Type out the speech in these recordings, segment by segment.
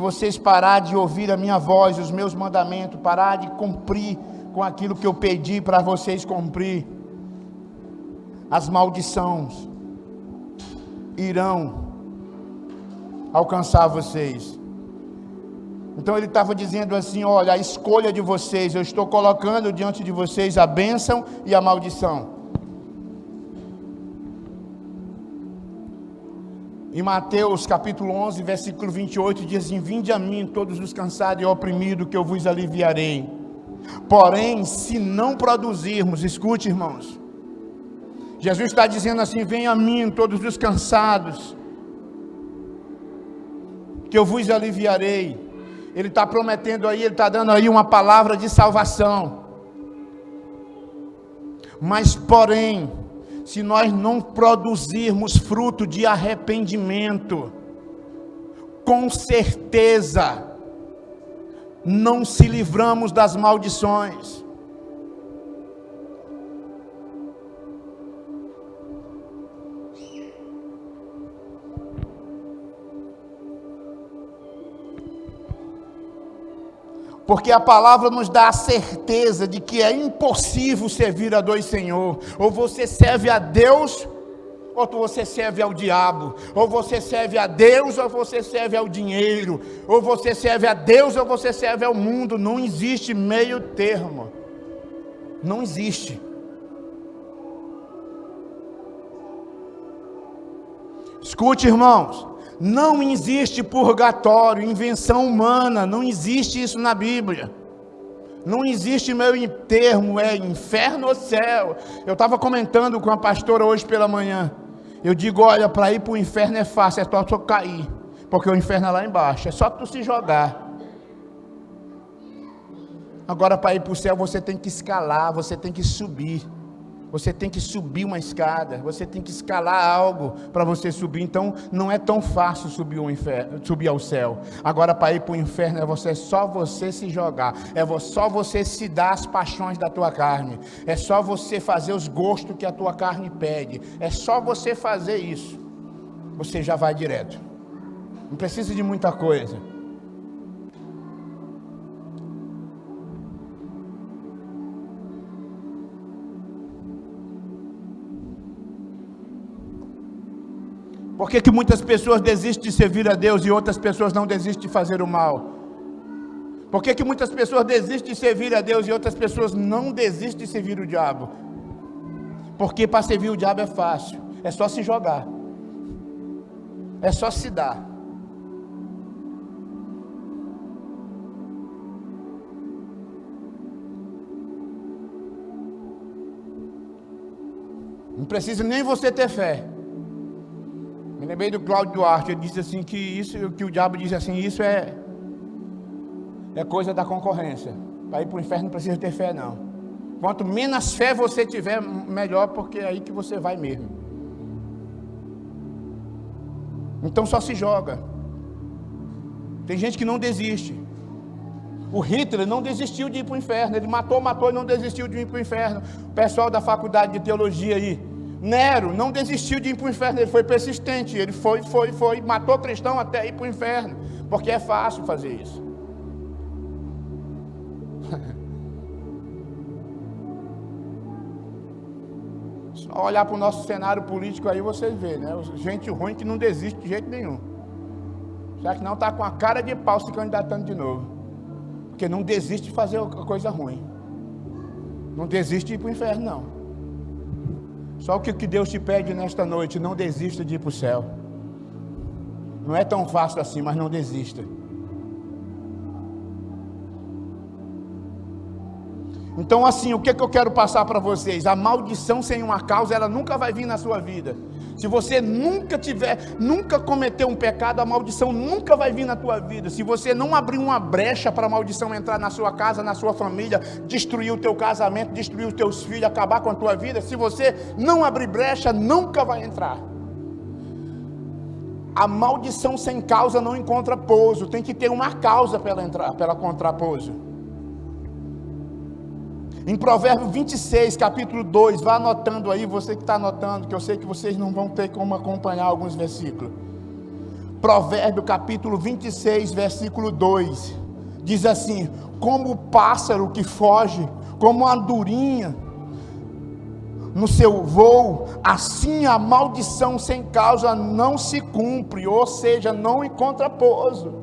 vocês parar de ouvir a minha voz, os meus mandamentos, parar de cumprir com aquilo que eu pedi para vocês cumprir, as maldições irão alcançar vocês. Então ele estava dizendo assim: olha, a escolha de vocês, eu estou colocando diante de vocês a bênção e a maldição. Em Mateus capítulo 11, versículo 28, diz assim: vinde a mim todos os cansados e oprimidos, que eu vos aliviarei. Porém, se não produzirmos, escute, irmãos, Jesus está dizendo assim: venha a mim todos os cansados, que eu vos aliviarei. Ele está prometendo aí, ele está dando aí uma palavra de salvação. Mas porém, se nós não produzirmos fruto de arrependimento, com certeza não se livramos das maldições. Porque a palavra nos dá a certeza de que é impossível servir a dois senhores. Ou você serve a Deus, ou você serve ao diabo. Ou você serve a Deus, ou você serve ao dinheiro. Ou você serve a Deus, ou você serve ao mundo. Não existe meio termo. Não existe. Escute, irmãos. Não existe purgatório, invenção humana, não existe isso na Bíblia. Não existe meio termo, é inferno ou céu. Eu estava comentando com a pastora hoje pela manhã. Eu digo, olha, para ir para o inferno é fácil, é só tu cair. Porque o inferno é lá embaixo, é só tu se jogar. Agora para ir para o céu você tem que escalar, você tem que subir. Você tem que subir uma escada, você tem que escalar algo para você subir. Então não é tão fácil subir ao céu. Agora para ir para o inferno é só você se jogar, só você se dar as paixões da tua carne, é só você fazer os gostos que a tua carne pede, é só você fazer isso, você já vai direto. Não precisa de muita coisa. Por que muitas pessoas desistem de servir a Deus e outras pessoas não desistem de fazer o mal? Por que muitas pessoas desistem de servir a Deus e outras pessoas não desistem de servir o diabo? Porque para servir o diabo é fácil, é só se jogar, é só se dar. Não precisa nem você ter fé. Me lembrei do Cláudio Duarte, ele disse assim que isso, que o diabo diz assim, isso é coisa da concorrência. Para ir para o inferno não precisa ter fé não. Quanto menos fé você tiver, melhor, porque é aí que você vai mesmo. Então só se joga. Tem gente que não desiste. O Hitler não desistiu de ir para o inferno, ele matou e não desistiu de ir para o inferno. O pessoal da faculdade de teologia aí, Nero não desistiu de ir para o inferno, ele foi persistente, ele foi, matou cristão até ir para o inferno, porque é fácil fazer isso. Só olhar para o nosso cenário político aí, vocês vê, né? Gente ruim que não desiste de jeito nenhum. Já que não está com a cara de pau se candidatando de novo, porque não desiste de fazer coisa ruim, não desiste de ir para o inferno não. Só o que Deus te pede nesta noite, não desista de ir para o céu. Não é tão fácil assim, mas não desista. Então assim, o que eu quero passar para vocês? A maldição sem uma causa, ela nunca vai vir na sua vida. Se você nunca cometeu um pecado, a maldição nunca vai vir na tua vida. Se você não abrir uma brecha para a maldição entrar na sua casa, na sua família, destruir o teu casamento, destruir os teus filhos, acabar com a tua vida, se você não abrir brecha, nunca vai entrar. A maldição sem causa não encontra pouso, tem que ter uma causa para ela entrar, para ela encontrar pouso. Em Provérbios 26, capítulo 2, vá anotando aí, você que está anotando, que eu sei que vocês não vão ter como acompanhar alguns versículos. Provérbio capítulo 26, versículo 2, diz assim: como o pássaro que foge, como a andorinha no seu voo, assim a maldição sem causa não se cumpre, ou seja, não encontra pouso.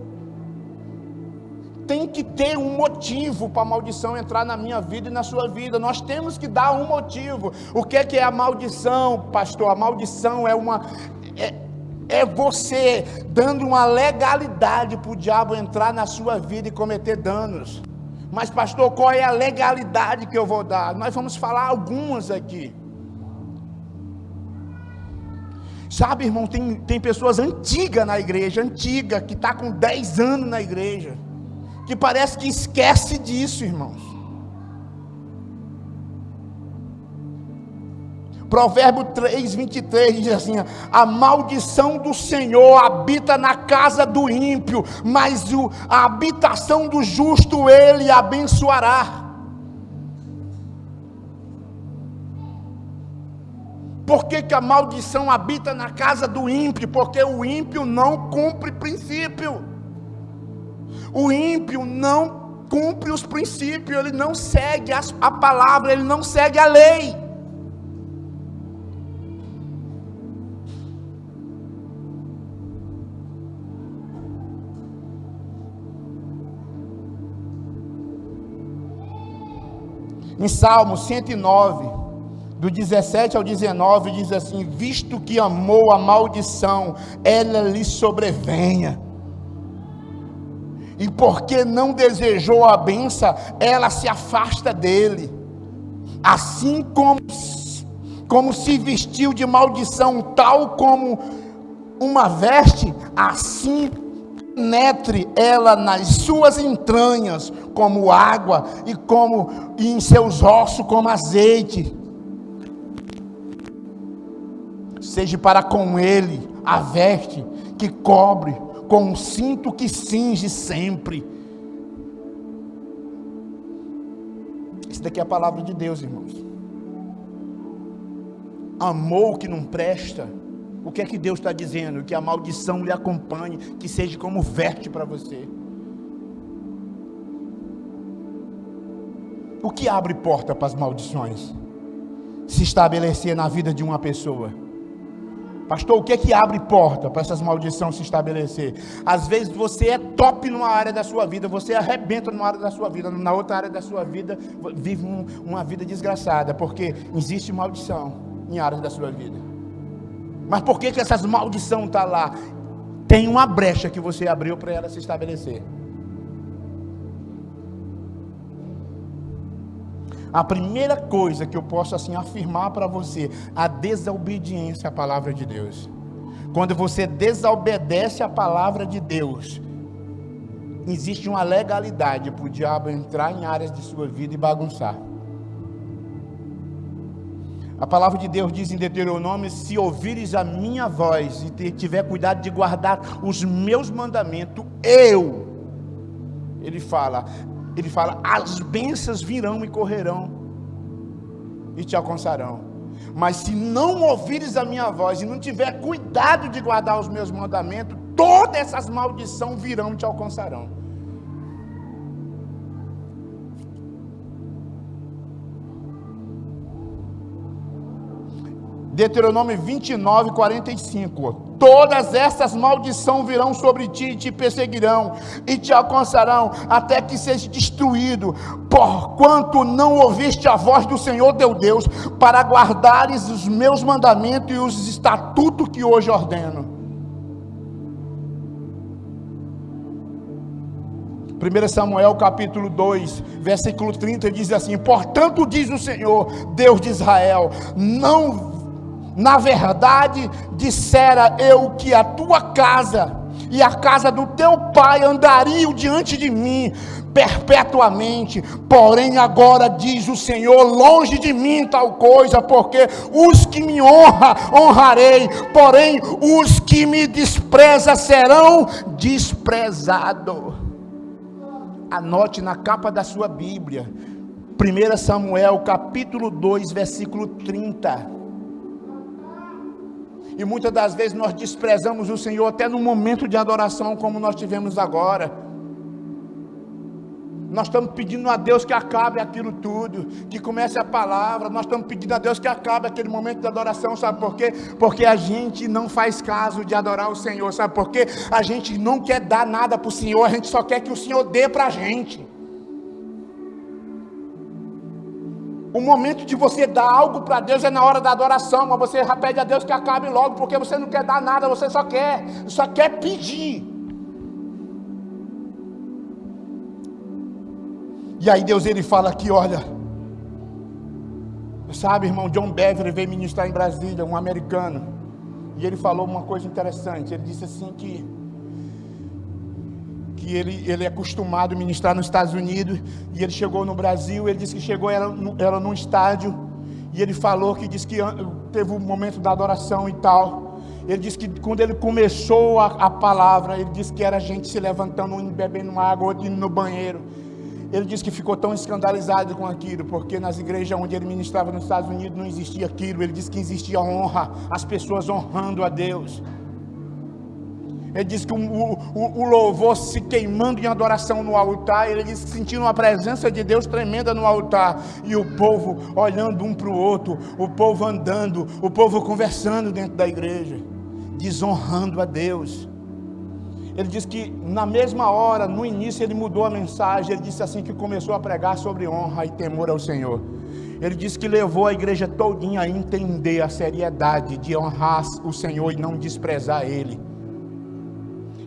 Tem que ter um motivo para a maldição entrar na minha vida e na sua vida. Nós temos que dar um motivo. O que é a maldição, pastor? A maldição é você dando uma legalidade para o diabo entrar na sua vida e cometer danos. Mas pastor, qual é a legalidade que eu vou dar? Nós vamos falar algumas aqui. Sabe, irmão, tem pessoas antigas na igreja, que está com 10 anos na igreja, que parece que esquece disso, irmãos. Provérbio 3, 23 diz assim: a maldição do Senhor habita na casa do ímpio, mas a habitação do justo ele abençoará. Por que a maldição habita na casa do ímpio? Porque o ímpio não cumpre princípio. O ímpio não cumpre os princípios, ele não segue a palavra, ele não segue a lei. Em Salmo 109, do 17 ao 19, diz assim: visto que amou a maldição, ela lhe sobrevenha. E porque não desejou a bênção, ela se afasta dele. Assim como se vestiu de maldição, tal como uma veste, assim penetre ela nas suas entranhas, como água, e em seus ossos como azeite. Seja para com ele a veste que cobre, com um cinto que cinge sempre. Isso daqui é a palavra de Deus, irmãos. Amou o que não presta. O que é que Deus está dizendo? Que a maldição lhe acompanhe, que seja como veste para você. O que abre porta para as maldições se estabelecer na vida de uma pessoa? Pastor, o que é que abre porta para essas maldições se estabelecer? Às vezes você é top numa área da sua vida, você arrebenta numa área da sua vida, na outra área da sua vida vive uma vida desgraçada, porque existe maldição em áreas da sua vida. Mas por que essas maldições estão lá? Tem uma brecha que você abriu para ela se estabelecer. A primeira coisa que eu posso assim afirmar para você, a desobediência à palavra de Deus. Quando você desobedece à palavra de Deus, existe uma legalidade para o diabo entrar em áreas de sua vida e bagunçar. A palavra de Deus diz em Deuteronômio: se ouvires a minha voz e tiver cuidado de guardar os meus mandamentos, ele fala, as bênçãos virão e correrão e te alcançarão. Mas se não ouvires a minha voz e não tiver cuidado de guardar os meus mandamentos, todas essas maldições virão e te alcançarão. Deuteronômio 29, 45. Todas essas maldições virão sobre ti e te perseguirão e te alcançarão até que seja destruído, porquanto não ouviste a voz do Senhor teu Deus para guardares os meus mandamentos e os estatutos que hoje ordeno. 1 Samuel capítulo 2, versículo 30 diz assim: portanto diz o Senhor, Deus de Israel, na verdade, dissera eu que a tua casa e a casa do teu pai andariam diante de mim perpetuamente. Porém agora diz o Senhor, longe de mim tal coisa, porque os que me honrarei, porém os que me desprezam serão desprezados. Anote na capa da sua Bíblia, 1 Samuel capítulo 2, versículo 30. E muitas das vezes nós desprezamos o Senhor até no momento de adoração como nós tivemos agora. Nós estamos pedindo a Deus que acabe aquilo tudo, que comece a palavra. Nós estamos pedindo a Deus que acabe aquele momento de adoração. Sabe por quê? Porque a gente não faz caso de adorar o Senhor. Sabe por quê? A gente não quer dar nada para o Senhor, a gente só quer que o Senhor dê para a gente. O momento de você dar algo para Deus é na hora da adoração, mas você já pede a Deus que acabe logo, porque você não quer dar nada, você só quer pedir. E aí Deus, ele fala aqui, olha, sabe, irmão, John Bevere veio ministrar em Brasília, um americano, e ele falou uma coisa interessante. Ele disse assim que ele é acostumado a ministrar nos Estados Unidos, e ele chegou no Brasil. Ele disse que chegou, era num estádio, e ele falou que disse que teve um momento da adoração e tal. Ele disse que quando ele começou a palavra, ele disse que era gente se levantando, um bebendo água, outro indo no banheiro. Ele disse que ficou tão escandalizado com aquilo, porque nas igrejas onde ele ministrava nos Estados Unidos não existia aquilo. Ele disse que existia honra, as pessoas honrando a Deus. Ele disse que o louvor se queimando em adoração no altar. Ele disse que sentindo a presença de Deus tremenda no altar, e o povo olhando um para o outro, o povo andando, o povo conversando dentro da igreja, desonrando a Deus. Ele disse que na mesma hora, no início, ele mudou a mensagem. Ele disse assim que começou a pregar sobre honra e temor ao Senhor. Ele disse que levou a igreja todinha a entender a seriedade de honrar o Senhor e não desprezar Ele.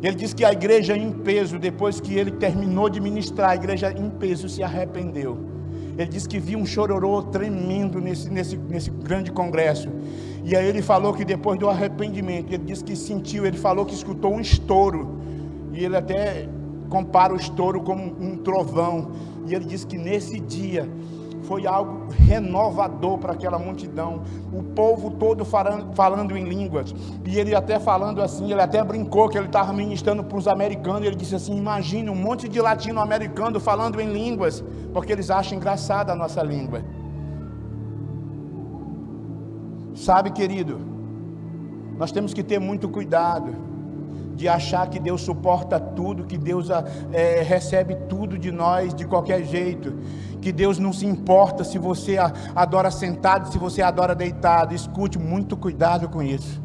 Ele disse que a igreja em peso, depois que ele terminou de ministrar, a igreja em peso se arrependeu. Ele disse que viu um chororô tremendo nesse grande congresso. E aí ele falou que depois do arrependimento, ele disse que sentiu, ele falou que escutou um estouro. E ele até compara o estouro como um trovão. E ele disse que nesse dia foi algo renovador para aquela multidão. O povo todo falando em línguas. E ele até falando assim, ele até brincou que ele estava ministrando para os americanos. Ele disse assim: imagine um monte de latino-americano falando em línguas, porque eles acham engraçada a nossa língua. Sabe, querido, nós temos que ter muito cuidado de achar que Deus suporta tudo, que Deus recebe tudo de nós de qualquer jeito, que Deus não se importa se você adora sentado, se você adora deitado. Escute, muito cuidado com isso,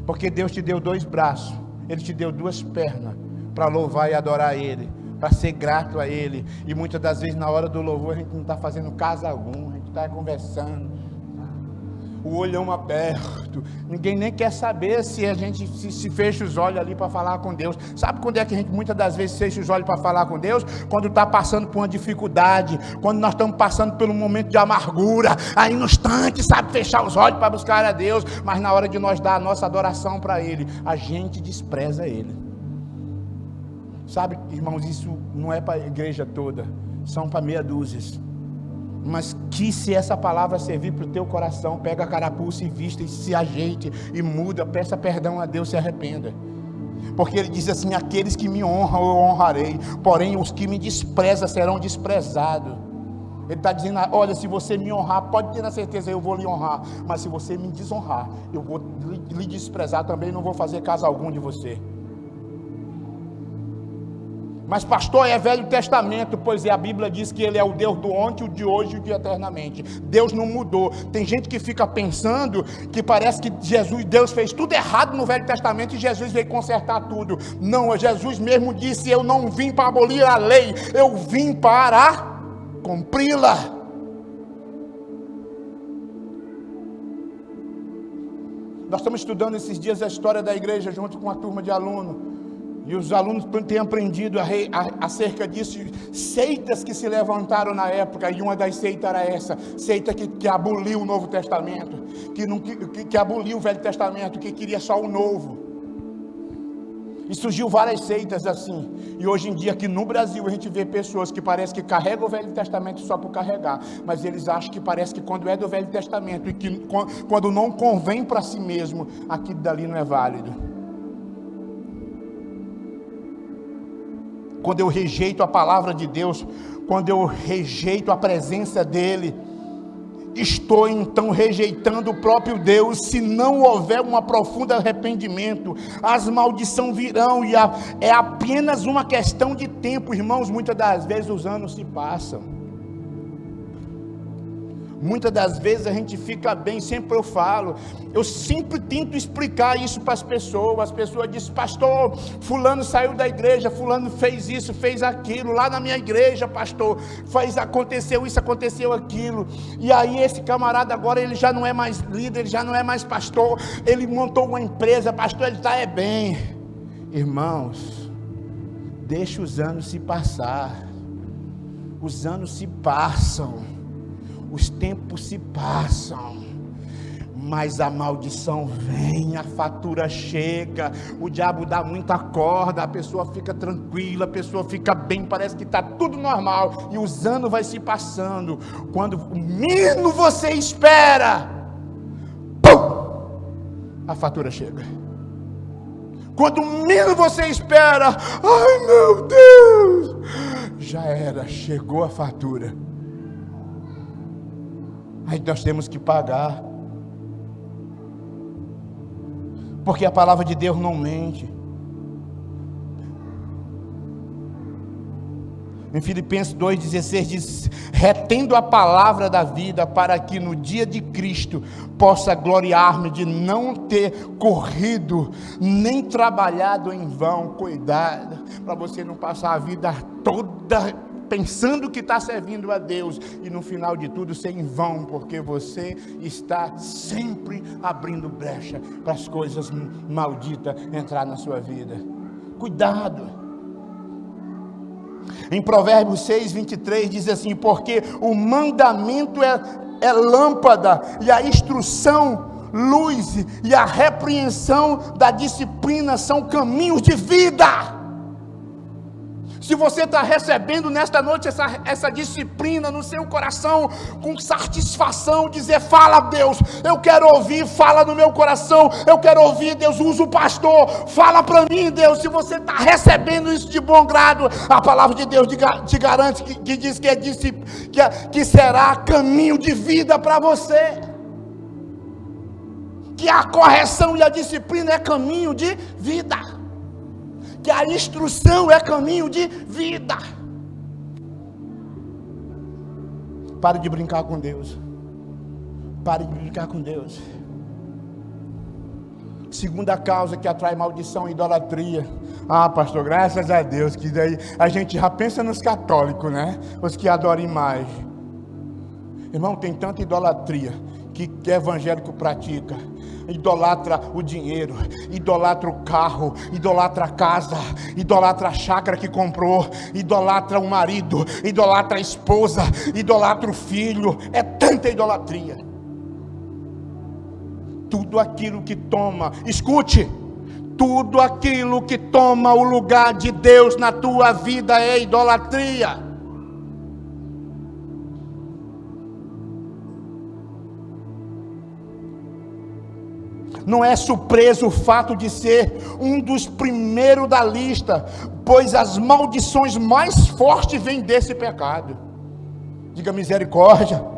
porque Deus te deu 2 braços, Ele te deu 2 pernas para louvar e adorar Ele, para ser grato a Ele. E muitas das vezes na hora do louvor a gente não está fazendo caso algum, a gente está conversando, o olhão aberto, ninguém nem quer saber se a gente se fecha os olhos ali para falar com Deus. Sabe quando é que a gente muitas das vezes fecha os olhos para falar com Deus? Quando está passando por uma dificuldade, quando nós estamos passando por um momento de amargura, aí no instante, sabe, fechar os olhos para buscar a Deus, mas na hora de nós dar a nossa adoração para Ele, a gente despreza Ele. Sabe, irmãos, isso não é para a igreja toda, são para meia dúzia. Mas que se essa palavra servir para o teu coração, pega a carapuça e vista e se ajeite e muda, peça perdão a Deus, se arrependa. Porque ele diz assim: aqueles que me honram eu honrarei, porém os que me desprezam serão desprezados. Ele está dizendo: olha, se você me honrar, pode ter a certeza, eu vou lhe honrar, mas se você me desonrar, eu vou lhe desprezar também, não vou fazer caso algum de você. Mas pastor, é Velho Testamento. Pois é, a Bíblia diz que Ele é o Deus do ontem, o de hoje e o de eternamente. Deus não mudou. Tem gente que fica pensando que parece que Deus fez tudo errado no Velho Testamento e Jesus veio consertar tudo. Não, Jesus mesmo disse: eu não vim para abolir a lei, eu vim para cumpri-la. Nós estamos estudando esses dias a história da igreja junto com uma turma de alunos. E os alunos têm aprendido acerca disso, seitas que se levantaram na época, e uma das seitas era essa, seita que aboliu o Novo Testamento, que aboliu o Velho Testamento, que queria só o Novo. E surgiu várias seitas assim, e hoje em dia aqui no Brasil a gente vê pessoas que parece que carregam o Velho Testamento só por carregar, mas eles acham que parece que quando é do Velho Testamento e que quando não convém para si mesmo, aquilo dali não é válido. Quando eu rejeito a palavra de Deus, quando eu rejeito a presença dEle, estou então rejeitando o próprio Deus. Se não houver um profundo arrependimento, as maldições virão, e é apenas uma questão de tempo, irmãos. Muitas das vezes os anos se passam, muitas das vezes a gente fica bem. Sempre eu sempre tento explicar isso para as pessoas dizem: pastor, fulano saiu da igreja, fulano fez isso, fez aquilo, lá na minha igreja, pastor, aconteceu isso, aconteceu aquilo, e aí esse camarada agora, ele já não é mais líder, ele já não é mais pastor, ele montou uma empresa, pastor, ele está bem. Irmãos, deixa os anos se passar, os anos se passam, os tempos se passam, mas a maldição vem, a fatura chega, o diabo dá muita corda, a pessoa fica tranquila, a pessoa fica bem, parece que está tudo normal, e os anos vai se passando. Quando menos você espera, pum, a fatura chega. Quando menos você espera, ai meu Deus, já era, chegou a fatura. Aí nós temos que pagar, porque a palavra de Deus não mente. Em Filipenses 2,16 diz: retendo a palavra da vida, para que no dia de Cristo possa gloriar-me de não ter corrido, nem trabalhado em vão. Cuidado, para você não passar a vida toda pensando que está servindo a Deus, e no final de tudo ser em vão, porque você está sempre abrindo brecha para as coisas malditas entrar na sua vida. Cuidado. Em Provérbios 6:23 diz assim: porque o mandamento é lâmpada, e a instrução luz, e a repreensão da disciplina são caminhos de vida. Se você está recebendo nesta noite essa disciplina no seu coração, com satisfação, dizer: fala Deus, eu quero ouvir, fala no meu coração, eu quero ouvir, Deus, usa o pastor, fala para mim, Deus. Se você está recebendo isso de bom grado, a palavra de Deus te garante, que diz que será caminho de vida para você, que a correção e a disciplina é caminho de vida, que a instrução é caminho de vida. Pare de brincar com Deus. Pare de brincar com Deus. Segunda causa que atrai maldição: idolatria. Ah, pastor, graças a Deus, que daí a gente já pensa nos católicos, né? Os que adoram imagem. Irmão, tem tanta idolatria que evangélico pratica. Idolatra o dinheiro, idolatra o carro, idolatra a casa, idolatra a chácara que comprou, idolatra o marido, idolatra a esposa, idolatra o filho. É tanta idolatria. Tudo aquilo que toma, escute, tudo aquilo que toma o lugar de Deus na tua vida é idolatria. Não é surpresa o fato de ser um dos primeiros da lista, pois as maldições mais fortes vêm desse pecado. Diga misericórdia.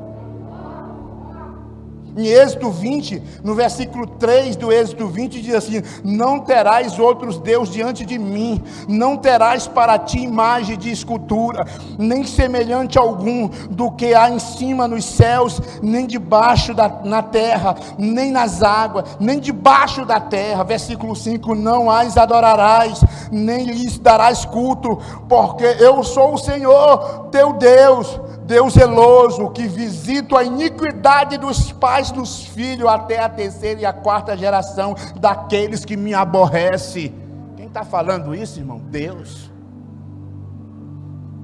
Em Êxodo 20, no versículo 3 do Êxodo 20, diz assim: não terás outros deuses diante de mim, não terás para ti imagem de escultura, nem semelhante algum do que há em cima nos céus, nem debaixo na terra, nem nas águas, nem debaixo da terra. Versículo 5: não as adorarás, nem lhes darás culto, porque eu sou o Senhor teu Deus, Deus zeloso, que visito a iniquidade dos pais nos filhos, até a terceira e a quarta geração daqueles que me aborrecem. Quem está falando isso, irmão? Deus.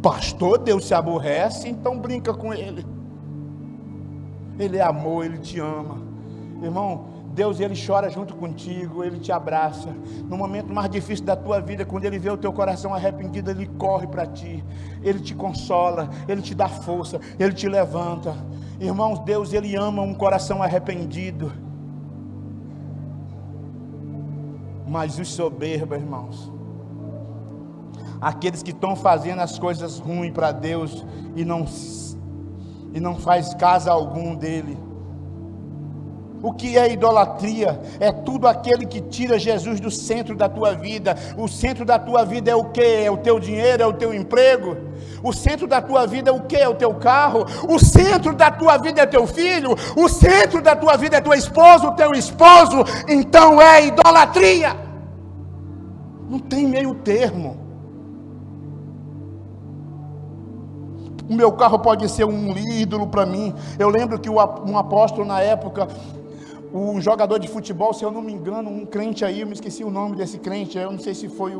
Pastor, Deus se aborrece, então brinca com ele. Ele é amor, ele te ama. Irmão, Deus, ele chora junto contigo, ele te abraça. No momento mais difícil da tua vida, quando ele vê o teu coração arrependido, ele corre para ti, ele te consola, ele te dá força, ele te levanta. Irmãos, Deus, ele ama um coração arrependido. Mas os soberbos, irmãos, aqueles que estão fazendo as coisas ruins para Deus e e não faz caso algum dele. O que é idolatria? É tudo aquele que tira Jesus do centro da tua vida. O centro da tua vida é o quê? É o teu dinheiro, é o teu emprego? O centro da tua vida é o quê? É o teu carro? O centro da tua vida é teu filho? O centro da tua vida é tua esposa, o teu esposo? Então é idolatria. Não tem meio termo. O meu carro pode ser um ídolo para mim. Eu lembro que um apóstolo na época, um jogador de futebol, se eu não me engano, um crente aí, eu me esqueci o nome desse crente, eu não sei se foi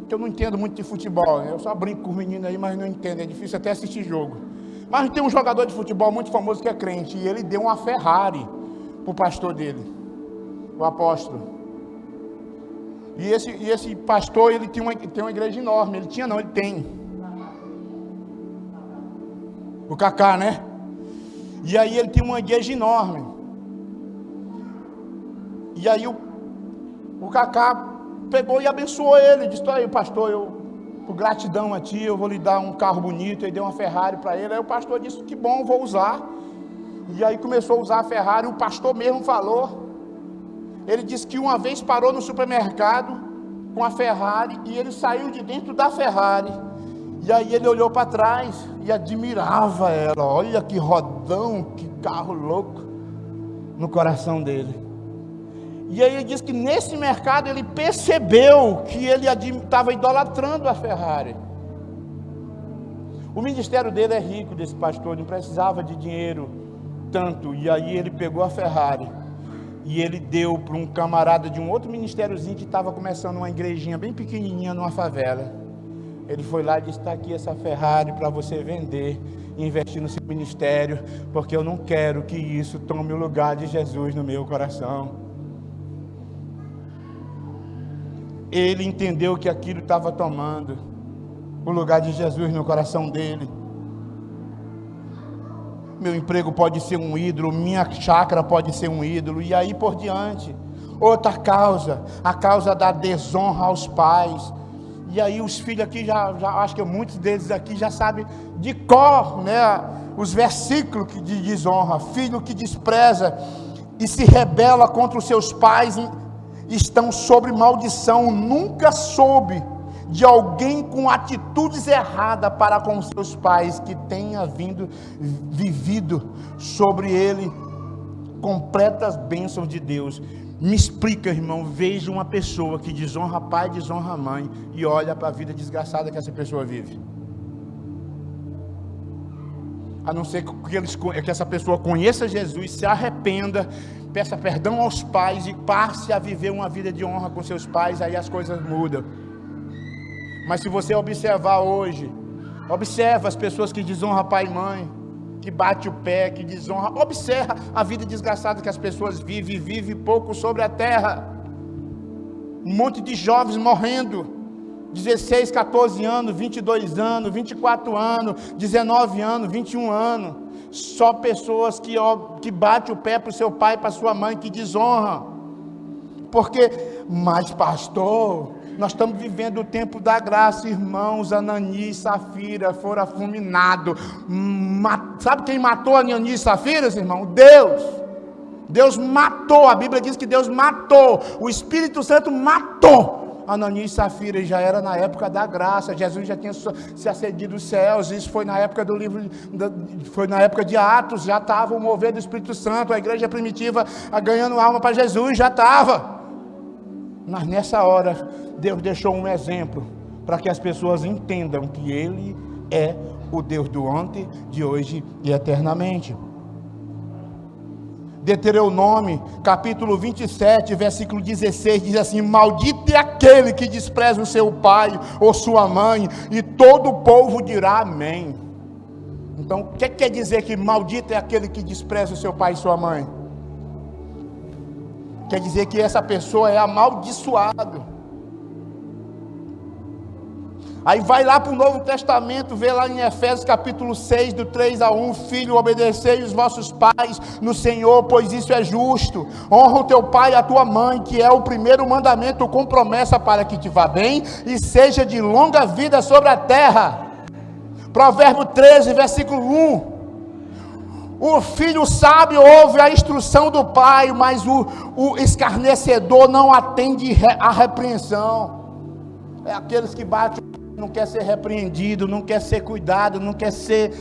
que eu não entendo muito de futebol, eu só brinco com os meninos aí, mas não entendo, é difícil até assistir jogo. Mas tem um jogador de futebol muito famoso que é crente, e ele deu uma Ferrari para o pastor dele, o apóstolo. E esse pastor, ele tem uma igreja enorme, ele tem. O Kaká, né? E aí ele tem uma igreja enorme. E aí o Kaká pegou e abençoou ele. Disse: aí, pastor, por gratidão a ti, eu vou lhe dar um carro bonito. Ele deu uma Ferrari para ele. Aí o pastor disse: que bom, vou usar. E aí começou a usar a Ferrari. O pastor mesmo falou. Ele disse que uma vez parou no supermercado com a Ferrari e ele saiu de dentro da Ferrari. E aí ele olhou para trás e admirava ela. Olha que rodão, que carro louco, no coração dele. E aí ele disse que nesse mercado ele percebeu que ele estava idolatrando a Ferrari. O ministério dele é rico, desse pastor, não precisava de dinheiro tanto. E aí ele pegou a Ferrari e ele deu para um camarada de um outro ministériozinho que estava começando uma igrejinha bem pequenininha numa favela. Ele foi lá e disse: está aqui essa Ferrari para você vender e investir no seu ministério, porque eu não quero que isso tome o lugar de Jesus no meu coração. Ele entendeu que aquilo estava tomando o lugar de Jesus no coração dele. Meu emprego pode ser um ídolo, minha chácara pode ser um ídolo, e aí por diante. Outra causa, a causa da desonra aos pais. E aí os filhos aqui, já acho que muitos deles aqui já sabem de cor, né, os versículos de desonra. Filho que despreza e se rebela contra os seus pais estão sob maldição. Nunca soube de alguém com atitudes erradas para com seus pais, que tenha vivido sobre ele completas bênçãos de Deus. Me explica, irmão, veja uma pessoa que desonra pai, desonra mãe, e olha para a vida desgraçada que essa pessoa vive. A não ser que essa pessoa conheça Jesus, se arrependa, peça perdão aos pais e passe a viver uma vida de honra com seus pais, aí as coisas mudam. Mas se você observar hoje, observa as pessoas que desonram pai e mãe, que bate o pé, que desonra, observa a vida desgraçada que as pessoas vivem pouco sobre a terra. Um monte de jovens morrendo, 16, 14 anos, 22 anos, 24 anos, 19 anos, 21 anos, só pessoas que batem o pé para o seu pai, para a sua mãe, que desonram. Porque, mas pastor, nós estamos vivendo o tempo da graça, irmãos. Anani e Safira foram fulminados. Sabe quem matou Anani e Safira, irmão? Deus. Deus matou, a Bíblia diz que Deus matou, o Espírito Santo matou Anani e Safira, e já era na época da graça. Jesus já tinha se ascendido dos céus. Isso foi na época do livro, foi na época de Atos, já estava o mover do Espírito Santo, a igreja primitiva ganhando alma para Jesus, já estava. Mas nessa hora, Deus deixou um exemplo para que as pessoas entendam que Ele é o Deus do ontem, de hoje e eternamente. Deuteronômio, capítulo 27, versículo 16, diz assim: maldito é aquele que despreza o seu pai ou sua mãe, e todo o povo dirá amém. Então, o que quer dizer que maldito é aquele que despreza o seu pai e sua mãe? Quer dizer que essa pessoa é amaldiçoado. Aí vai lá para o Novo Testamento, vê lá em Efésios capítulo 6, do 3 a 1, filho, obedecei os vossos pais no Senhor, pois isso é justo. Honra o teu pai e a tua mãe, que é o primeiro mandamento com promessa para que te vá bem e seja de longa vida sobre a terra. Provérbio 13, versículo 1. O filho sábio ouve a instrução do pai, mas o escarnecedor não atende à repreensão. É aqueles que batem, não quer ser repreendido, não quer ser cuidado, não quer ser...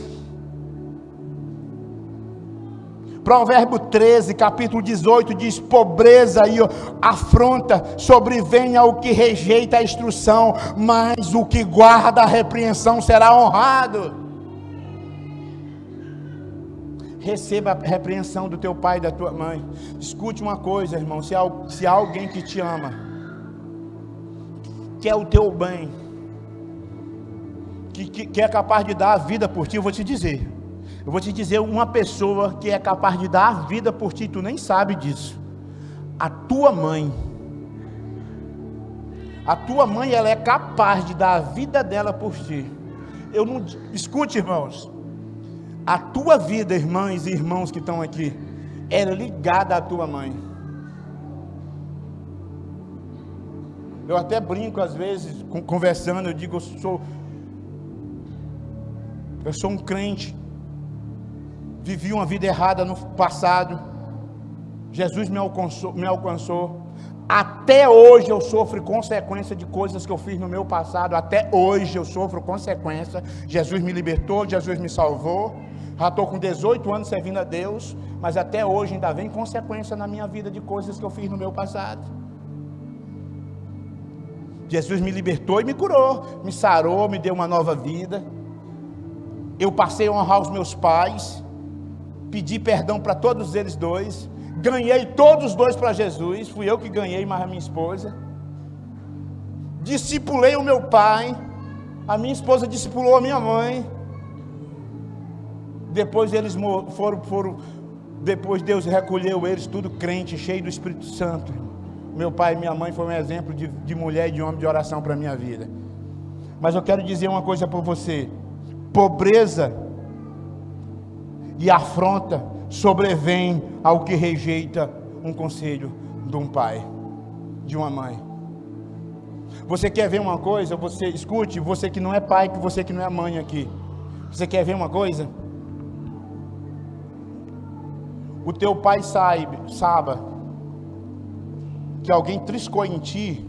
Provérbio 13, capítulo 18, diz: pobreza e afronta sobrevém ao que rejeita a instrução, mas o que guarda a repreensão será honrado. Receba a repreensão do teu pai e da tua mãe. Escute uma coisa, irmão, se há alguém que te ama, que é o teu bem, que é capaz de dar a vida por ti, eu vou te dizer uma pessoa que é capaz de dar a vida por ti, tu nem sabe disso. A tua mãe, ela é capaz de dar a vida dela por ti. Escute, irmãos, a tua vida, irmãs e irmãos que estão aqui, é ligada à tua mãe. Eu até brinco às vezes, conversando, eu digo, eu sou um crente, vivi uma vida errada no passado, Jesus me alcançou, até hoje eu sofro consequência de coisas que eu fiz no meu passado, até hoje eu sofro consequência. Jesus me libertou, Jesus me salvou, já estou com 18 anos servindo a Deus, mas até hoje ainda vem consequência na minha vida de coisas que eu fiz no meu passado. Jesus me libertou e me curou, me sarou, me deu uma nova vida. Eu passei a honrar os meus pais, pedi perdão para todos eles dois, ganhei todos os dois para Jesus, fui eu que ganhei, mas a minha esposa. Discipulei o meu pai, a minha esposa discipulou a minha mãe. Depois eles depois Deus recolheu eles, tudo crente, cheio do Espírito Santo. Meu pai e minha mãe foram um exemplo de mulher e de homem de oração para a minha vida. Mas eu quero dizer uma coisa para você: pobreza e afronta sobrevém ao que rejeita um conselho de um pai, de uma mãe. Você quer ver uma coisa? Escute, você que não é pai, você que não é mãe aqui. Você quer ver uma coisa? O teu pai saiba que alguém triscou em ti,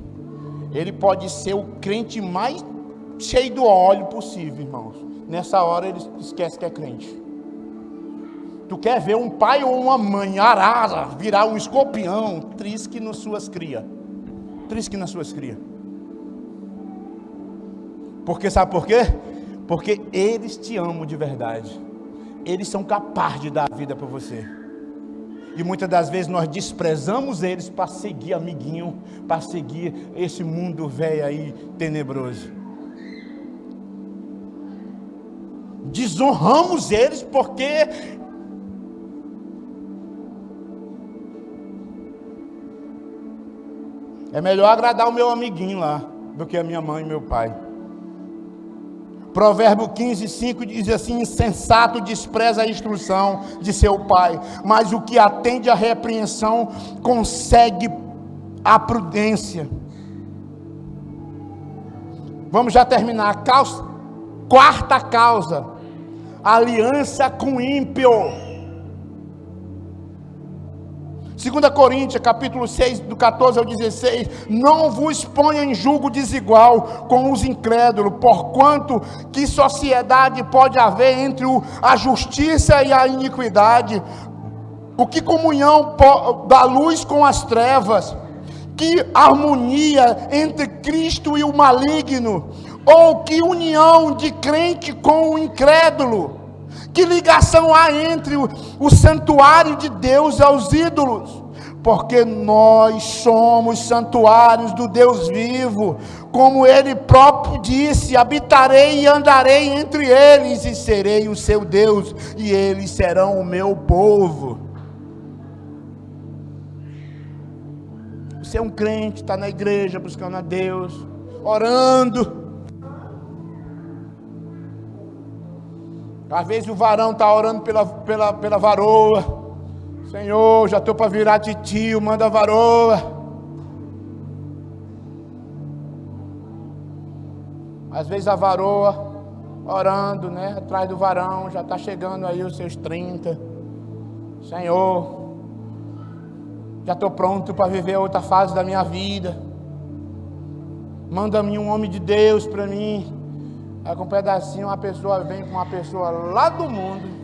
ele pode ser o crente mais cheio do óleo possível, irmãos. Nessa hora ele esquece que é crente. Tu quer ver um pai ou uma mãe arara virar um escorpião? Trisque nas suas crias. Trisque nas suas crias. Porque sabe por quê? Porque eles te amam de verdade. Eles são capazes de dar a vida para você. E muitas das vezes nós desprezamos eles para seguir amiguinho, para seguir esse mundo velho aí, tenebroso. Desonramos eles porque é melhor agradar o meu amiguinho lá do que a minha mãe e meu pai. Provérbio 15, 5 diz assim: insensato despreza a instrução de seu pai, mas o que atende à repreensão consegue a prudência. Vamos já terminar. Quarta causa: aliança com ímpio. 2 Coríntios, capítulo 6, do 14 ao 16, não vos ponha em julgo desigual com os incrédulos, porquanto que sociedade pode haver entre a justiça e a iniquidade? O que comunhão da luz com as trevas? Que harmonia entre Cristo e o maligno? Ou que união de crente com o incrédulo? Que ligação há entre o santuário de Deus e os ídolos? Porque nós somos santuários do Deus vivo, como Ele próprio disse: habitarei e andarei entre eles, e serei o seu Deus, e eles serão o meu povo. Você é um crente, está na igreja buscando a Deus, orando. Às vezes o varão está orando pela varoa. Senhor, já estou para virar titio, manda a varoa. Às vezes a varoa orando, né? Atrás do varão, já está chegando aí os seus 30. Senhor, já estou pronto para viver outra fase da minha vida. Manda-me um homem de Deus para mim. Aí com um pedacinho, uma pessoa vem com uma pessoa lá do mundo.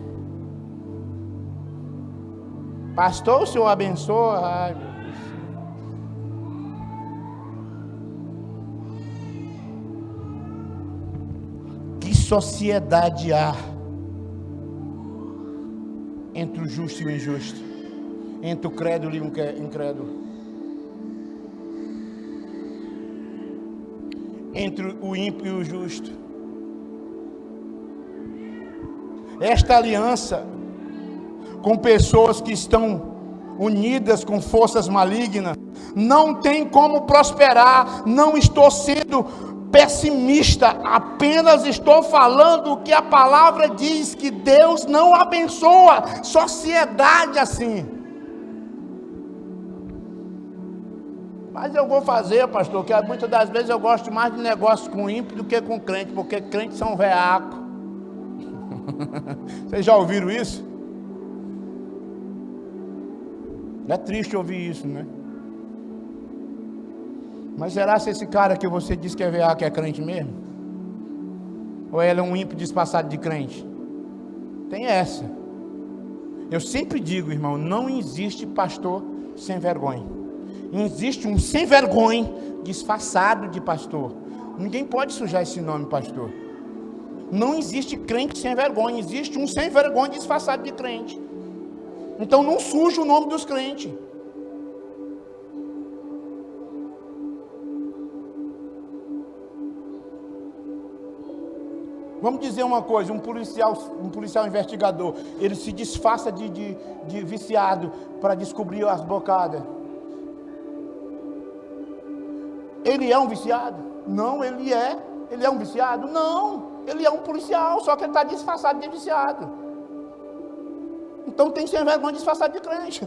Pastor, o Senhor abençoa. Ai, meu Deus. Que sociedade há entre o justo e o injusto, entre o crédulo e o incrédulo, entre o ímpio e o justo. Esta aliança com pessoas que estão unidas com forças malignas não tem como prosperar. Não estou sendo pessimista, apenas estou falando o que a palavra diz, que Deus não abençoa sociedade assim. Mas eu vou fazer, pastor, que muitas das vezes eu gosto mais de negócio com ímpio do que com crente, porque crentes são veacos. Vocês já ouviram isso? É triste ouvir isso, né? Mas será se esse cara que você diz que é veaco é crente mesmo? Ou ele é um ímpio disfarçado de crente? Tem essa. Eu sempre digo, irmão, não existe pastor sem vergonha. Existe um sem vergonha disfarçado de pastor. Ninguém pode sujar esse nome, pastor. Não existe crente sem vergonha. Existe um sem vergonha disfarçado de crente. Então não suja o nome dos crentes. Vamos dizer uma coisa, um policial investigador, ele se disfarça de viciado para descobrir as bocadas. Ele é um viciado? Não, ele é um viciado? Não, ele é um policial, só que ele está disfarçado de viciado. Então tem sem vergonha disfarçado de crente.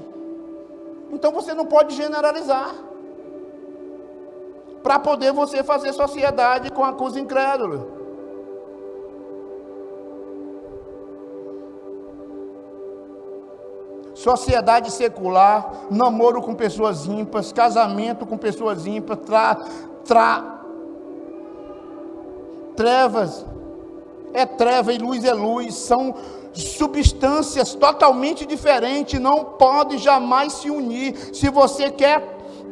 Então você não pode generalizar, para poder você fazer sociedade com os incrédulos. Sociedade secular, namoro com pessoas ímpares, casamento com pessoas ímpares, trevas é treva e luz é luz, são substâncias totalmente diferentes, não podem jamais se unir. Se você quer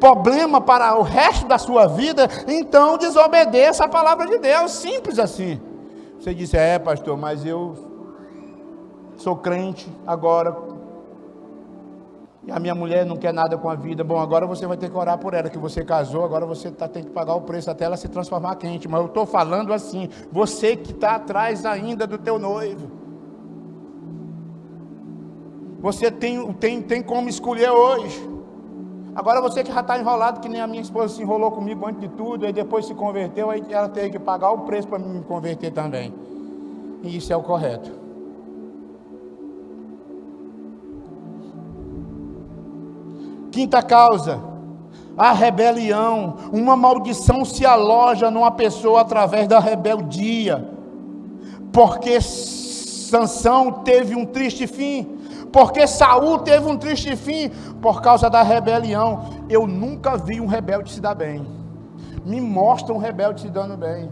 problema para o resto da sua vida, então desobedeça a palavra de Deus, simples assim. Você disse, pastor, mas eu sou crente agora, e a minha mulher não quer nada com a vida. Bom, agora você vai ter que orar por ela, que você casou, agora você tem que pagar o preço até ela se transformar quente. Mas eu estou falando assim, você que está atrás ainda do teu noivo, você tem como escolher hoje. Agora você que já está enrolado, que nem a minha esposa se enrolou comigo antes de tudo, aí depois se converteu, aí ela teve que pagar o preço para me converter também. E isso é o correto. Quinta causa, a rebelião. Uma maldição se aloja numa pessoa através da rebeldia. Porque Sansão teve um triste fim. Porque Saul teve um triste fim por causa da rebelião. Eu nunca vi um rebelde se dar bem. Me mostra um rebelde se dando bem.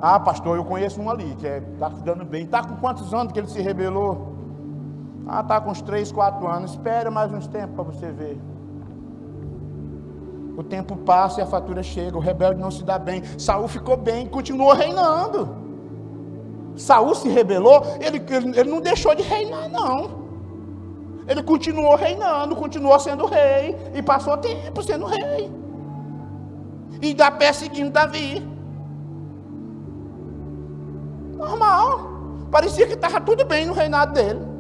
Ah, pastor, eu conheço um ali que está se dando bem. Está com quantos anos que ele se rebelou? Ah, está com uns 3, 4 anos. Espera mais uns tempos para você ver. O tempo passa e a fatura chega. O rebelde não se dá bem. Saul ficou bem, continuou reinando. Saul se rebelou, ele não deixou de reinar, não. Ele continuou reinando, continuou sendo rei. E passou tempo sendo rei. E dá pé seguindo Davi. Normal. Parecia que estava tudo bem no reinado dele.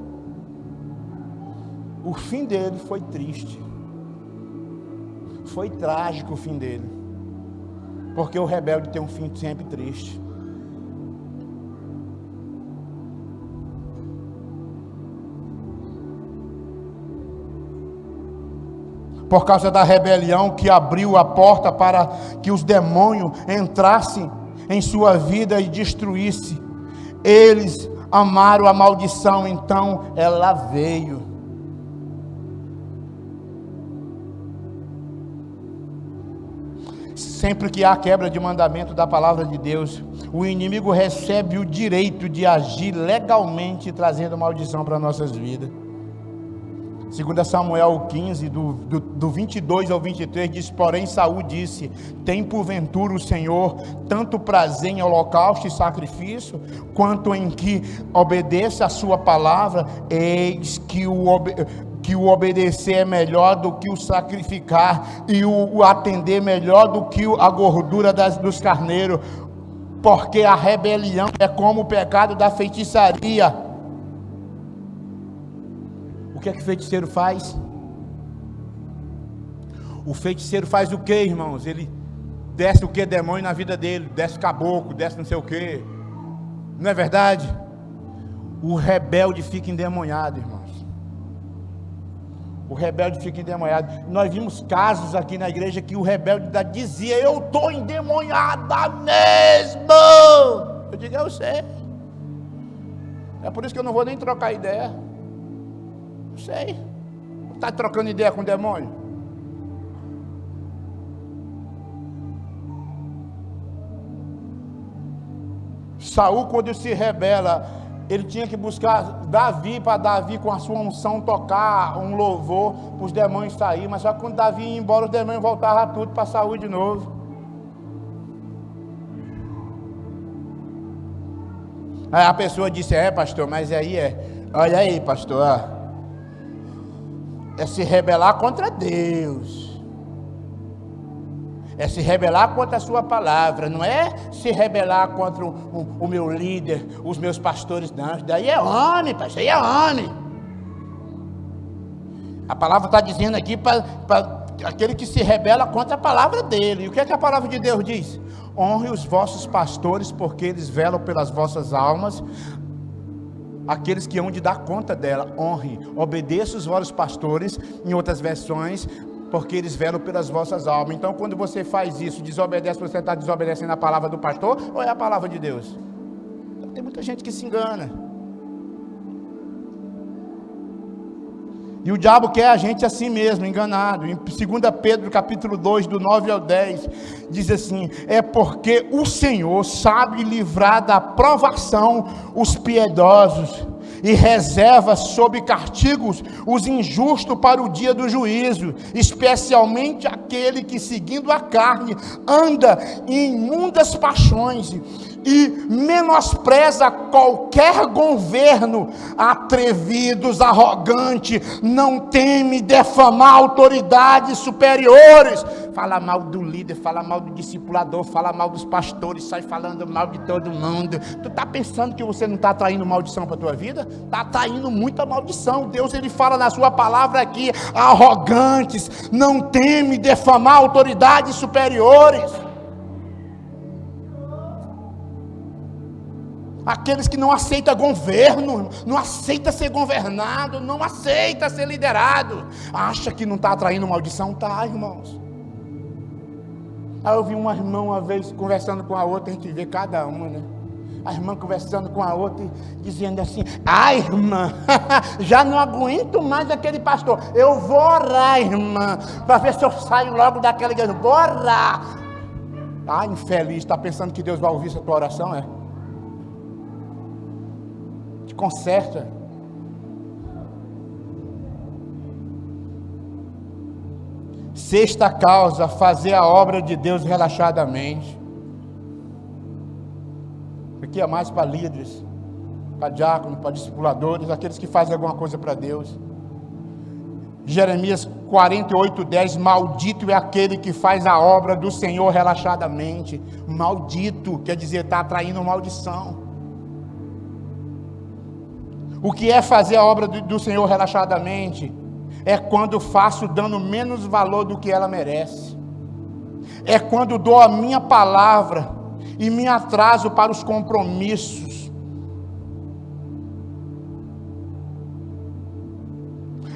O fim dele foi triste. Foi trágico o fim dele. Porque o rebelde tem um fim sempre triste. Por causa da rebelião que abriu a porta para que os demônios entrassem em sua vida e destruísse. Eles amaram a maldição, então ela veio. Sempre que há quebra de mandamento da palavra de Deus, o inimigo recebe o direito de agir legalmente, trazendo maldição para nossas vidas. 2 Samuel 15, do 22 ao 23, diz: porém Saul disse: tem porventura o Senhor tanto prazer em holocausto e sacrifício, quanto em que obedeça a sua palavra? Eis que o obedecer é melhor do que o sacrificar, e o atender melhor do que a gordura dos carneiros, porque a rebelião é como o pecado da feitiçaria. O que é que o feiticeiro faz? O feiticeiro faz o que, irmãos? Ele desce o que? Demônio na vida dele, desce caboclo, desce não sei o que. Não é verdade? O rebelde fica endemoniado, irmãos. O rebelde fica endemoniado. Nós vimos casos aqui na igreja que o rebelde dizia: eu estou endemoniada mesmo. Eu digo: eu sei. É por isso que eu não vou nem trocar ideia. Não sei. Está trocando ideia com o demônio? Saul, quando se rebela, ele tinha que buscar Davi, para Davi, com a sua unção, tocar um louvor para os demônios sair. Mas só que quando Davi ia embora, os demônios voltavam tudo para Saul de novo. Aí a pessoa disse: pastor, mas aí olha aí, pastor, é se rebelar contra Deus, é se rebelar contra a sua palavra, não é se rebelar contra o meu líder, os meus pastores, não. Daí é homem, pastor, aí é homem. A palavra está dizendo aqui para aquele que se rebela contra a palavra dele. E o que é que a palavra de Deus diz? Honre os vossos pastores, porque eles velam pelas vossas almas, aqueles que hão de dar conta dela. Honre, obedeça os vossos pastores, em outras versões, porque eles velam pelas vossas almas. Então, quando você faz isso, desobedece, você está desobedecendo a palavra do pastor, ou é a palavra de Deus? Então, tem muita gente que se engana. E o diabo quer a gente assim mesmo, enganado. Em 2 Pedro capítulo 2, do 9 ao 10, diz assim: é porque o Senhor sabe livrar da provação os piedosos, e reserva sob castigos os injustos para o dia do juízo, especialmente aquele que, seguindo a carne, anda em imundas paixões e menospreza qualquer governo, atrevidos, arrogantes, não teme defamar autoridades superiores. Fala mal do líder, fala mal do discipulador, fala mal dos pastores, sai falando mal de todo mundo. Tu está pensando que você não está atraindo maldição para a tua vida? Está atraindo muita maldição. Deus, ele fala na sua palavra aqui: arrogantes, não teme defamar autoridades superiores. Aqueles que não aceitam governo, não aceita ser governado, não aceita ser liderado, acha que não está atraindo maldição? Tá, irmãos. Aí eu vi uma irmã uma vez conversando com a outra, a gente vê cada uma, né? A irmã conversando com a outra, dizendo assim: irmã, já não aguento mais aquele pastor, eu vou orar, irmã, para ver se eu saio logo daquela igreja, vou orar. Infeliz, está pensando que Deus vai ouvir essa tua oração, é? Te conserta. Sexta causa: fazer a obra de Deus relaxadamente. Aqui é mais para líderes, para diáconos, para discipuladores, aqueles que fazem alguma coisa para Deus. Jeremias 48:10: maldito é aquele que faz a obra do Senhor relaxadamente. Maldito quer dizer, está atraindo maldição. O que é fazer a obra do Senhor relaxadamente? É quando faço dando menos valor do que ela merece. É quando dou a minha palavra e me atraso para os compromissos.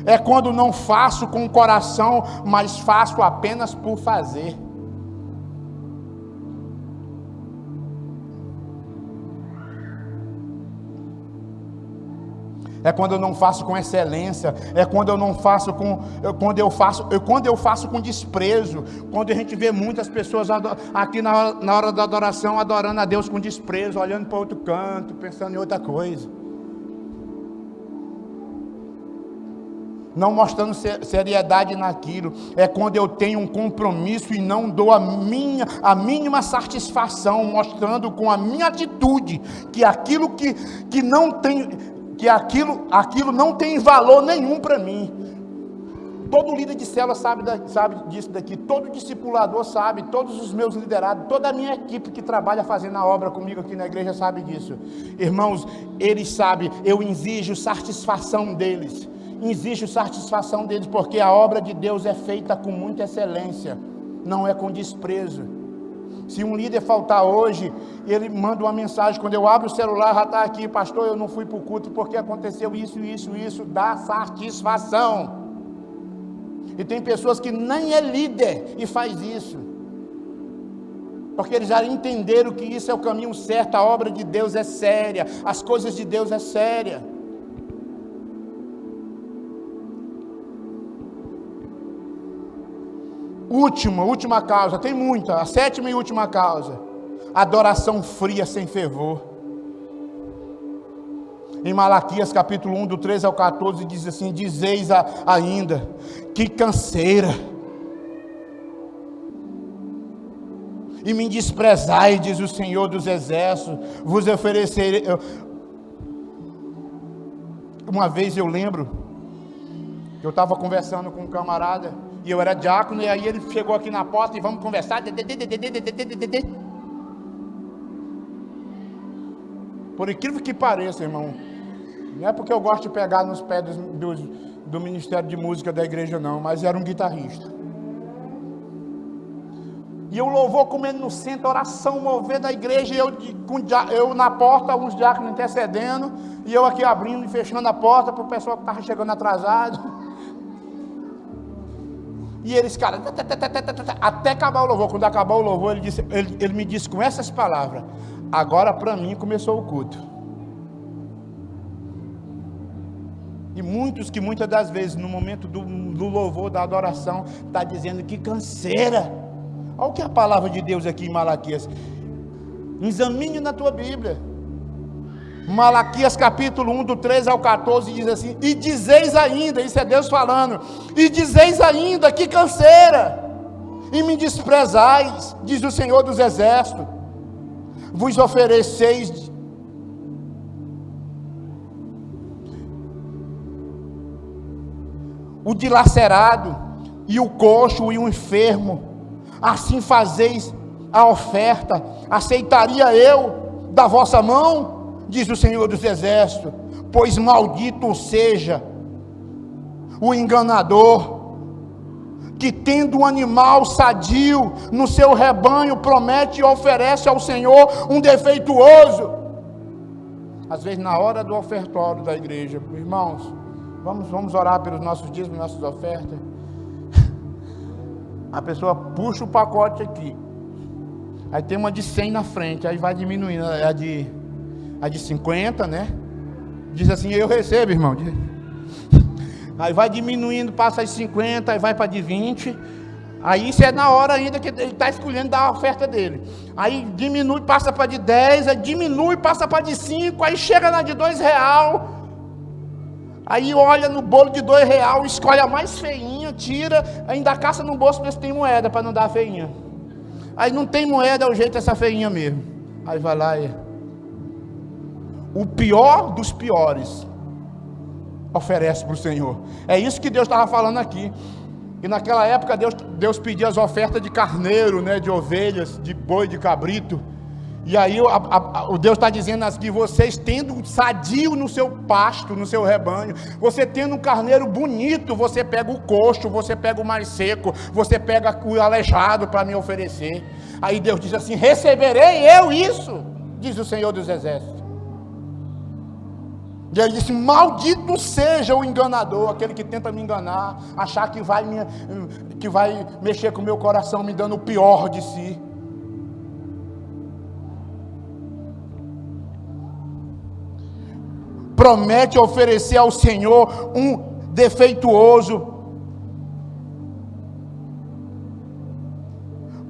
É quando não faço com o coração, mas faço apenas por fazer. É quando eu não faço com excelência, é quando eu não faço quando eu faço com desprezo. Quando a gente vê muitas pessoas aqui na hora da adoração adorando a Deus com desprezo, olhando para outro canto, pensando em outra coisa, não mostrando seriedade naquilo. É quando eu tenho um compromisso e não dou a mínima satisfação, mostrando com a minha atitude que aquilo que não tem, que aquilo não tem valor nenhum para mim. Todo líder de célula sabe disso daqui, todo discipulador sabe, todos os meus liderados, toda a minha equipe que trabalha fazendo a obra comigo aqui na igreja sabe disso. Irmãos, eles sabem, eu exijo satisfação deles. Porque a obra de Deus é feita com muita excelência, não é com desprezo. Se um líder faltar hoje, ele manda uma mensagem, quando eu abro o celular, já está aqui: pastor, eu não fui para o culto porque aconteceu isso, dá satisfação. E tem pessoas que nem é líder e faz isso, porque eles já entenderam que isso é o caminho certo, a obra de Deus é séria, as coisas de Deus é séria. Última causa, tem muita, a 7ª e última causa: adoração fria sem fervor. Em Malaquias capítulo 1, do 13 ao 14, diz assim: dizeis ainda, que canseira, e me desprezai, diz o Senhor dos Exércitos, vos oferecerei. Uma vez eu lembro, eu estava conversando com um camarada, e eu era diácono, e aí ele chegou aqui na porta e vamos conversar. Por incrível que pareça, irmão, não é porque eu gosto de pegar nos pés do Ministério de Música da igreja, não, mas era um guitarrista. E o louvor comendo no centro, a oração mover da igreja, e eu na porta, alguns diáconos intercedendo, e eu aqui abrindo e fechando a porta para o pessoal que estava chegando atrasado. E eles, cara, até acabar o louvor. Quando acabou o louvor, ele me disse com essas palavras: agora para mim começou o culto. E muitas das vezes, no momento do louvor, da adoração, está dizendo: que canseira. Olha o que a palavra de Deus aqui em Malaquias. Examine na tua Bíblia. Malaquias capítulo 1, do 13 ao 14, diz assim: e dizeis ainda, isso é Deus falando, e dizeis ainda, que canseira, e me desprezais, diz o Senhor dos Exércitos, vos ofereceis o dilacerado, e o coxo, e o enfermo, assim fazeis a oferta, aceitaria eu da vossa mão? Diz o Senhor dos Exércitos: pois maldito seja o enganador, que tendo um animal sadio no seu rebanho, promete e oferece ao Senhor um defeituoso. Às vezes, na hora do ofertório da igreja, irmãos, vamos orar pelos nossos dízimos, nossas ofertas. A pessoa puxa o pacote aqui, aí tem uma de 100 na frente, aí vai diminuindo, a de 50, né? Diz assim: eu recebo, irmão. Aí vai diminuindo, passa as 50, aí vai para de 20. Aí isso é na hora ainda que ele está escolhendo dar a oferta dele. Aí diminui, passa para de 10, aí diminui, passa para de 5, aí chega na de R$2. Aí olha no bolo de R$2, escolhe a mais feinha, tira, ainda caça no bolso ver se tem moeda para não dar a feinha. Aí não tem moeda, é o jeito dessa feinha mesmo. Aí vai lá e... o pior dos piores oferece para o Senhor. É isso que Deus estava falando aqui. E naquela época Deus pedia as ofertas de carneiro, né, de ovelhas, de boi, de cabrito. E aí o Deus está dizendo assim: vocês tendo sadio no seu pasto, no seu rebanho, você tendo um carneiro bonito, você pega o coxo, você pega o mais seco, você pega o aleijado para me oferecer. Aí Deus diz assim: receberei eu isso, diz o Senhor dos Exércitos. E ele disse: maldito seja o enganador, aquele que tenta me enganar, achar que vai mexer com o meu coração, me dando o pior de si. promete oferecer ao Senhor um defeituoso.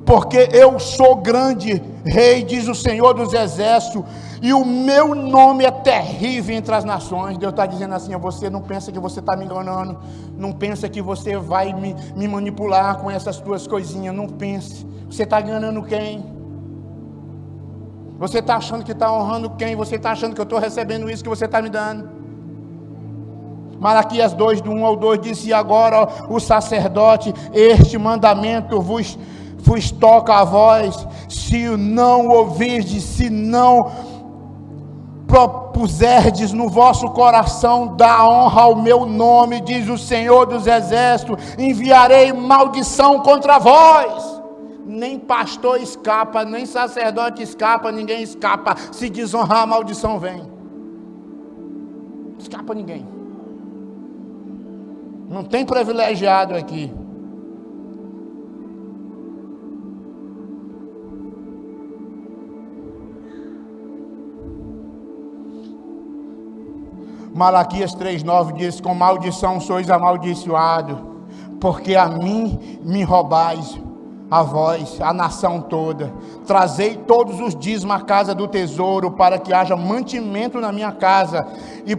Porque eu sou grande rei, diz o Senhor dos exércitos, e o meu nome é terrível entre as nações. Deus está dizendo assim: você não pensa que você está me enganando, não pensa que você vai me manipular com essas tuas coisinhas, não pense. Você está enganando quem? Você está achando que está honrando quem? Você está achando que eu estou recebendo isso que você está me dando? Malaquias 2, do 1 ao 2, diz: e agora o sacerdote, este mandamento vos toca a voz, se não ouvirdes, se não propuserdes no vosso coração dar honra ao meu nome, diz o Senhor dos exércitos, enviarei maldição contra vós. Nem pastor escapa, nem sacerdote escapa, ninguém escapa. Se desonrar, a maldição vem. Escapa ninguém. Não tem privilegiado aqui. Malaquias 3,9 diz: com maldição sois amaldiçoados, porque a mim me roubais, a vós, a nação toda. Trazei todos os dízimos à casa do tesouro, para que haja mantimento na minha casa, e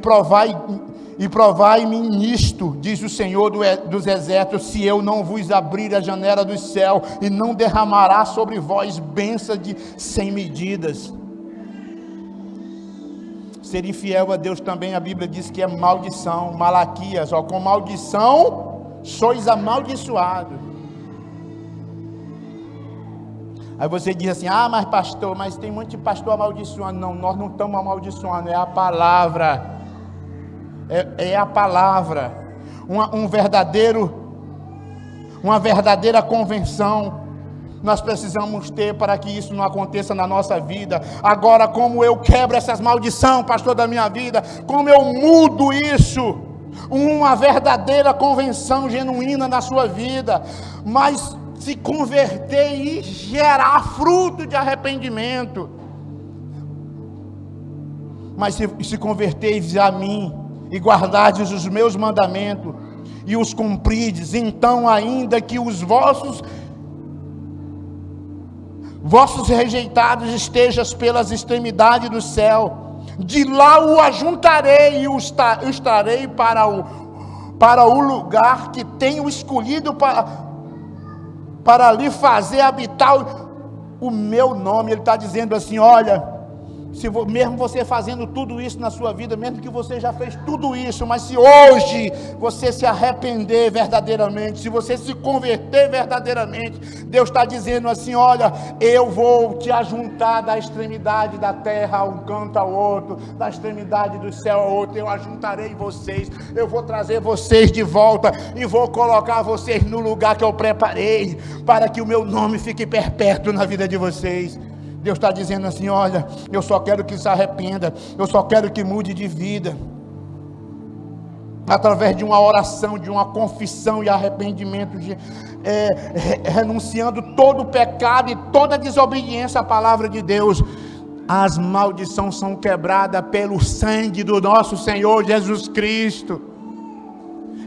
provai-me nisto, diz o Senhor dos exércitos, se eu não vos abrir a janela do céu, e não derramará sobre vós bênção sem medidas. Ser infiel a Deus também, a Bíblia diz que é maldição. Malaquias, com maldição sois amaldiçoados. Aí você diz assim: mas pastor, mas tem muito pastor amaldiçoando. Não, nós não estamos amaldiçoando, é a palavra. É a palavra. Uma verdadeira convenção nós precisamos ter para que isso não aconteça na nossa vida. Agora, como eu quebro essas maldições, pastor, da minha vida, como eu mudo isso? Uma verdadeira convenção genuína na sua vida, mas se converter e gerar fruto de arrependimento. Mas se converteis a mim e guardardes os meus mandamentos e os cumprides, então ainda que os vossos rejeitados estejam pelas extremidades do céu, de lá o ajuntarei e o estarei para o lugar que tenho escolhido para ali fazer habitar o meu nome. Ele está dizendo assim: olha, mesmo você fazendo tudo isso na sua vida, mesmo que você já fez tudo isso, mas se hoje você se arrepender verdadeiramente, se você se converter verdadeiramente, Deus está dizendo assim: olha, eu vou te ajuntar da extremidade da terra a um canto ao outro, da extremidade do céu ao outro. Eu ajuntarei vocês, eu vou trazer vocês de volta e vou colocar vocês no lugar que eu preparei, para que o meu nome fique perpétuo na vida de vocês. Deus está dizendo assim: olha, eu só quero que se arrependa, eu só quero que mude de vida, através de uma oração, de uma confissão e arrependimento, renunciando todo o pecado e toda a desobediência à palavra de Deus. As maldições são quebradas pelo sangue do nosso Senhor Jesus Cristo.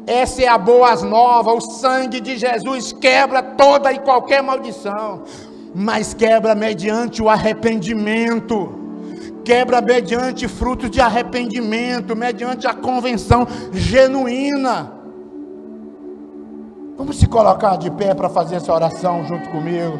Essa é a boa nova. O sangue de Jesus quebra toda e qualquer maldição, mas quebra mediante o arrependimento, quebra mediante fruto de arrependimento, mediante a convenção genuína. Vamos se colocar de pé para fazer essa oração junto comigo.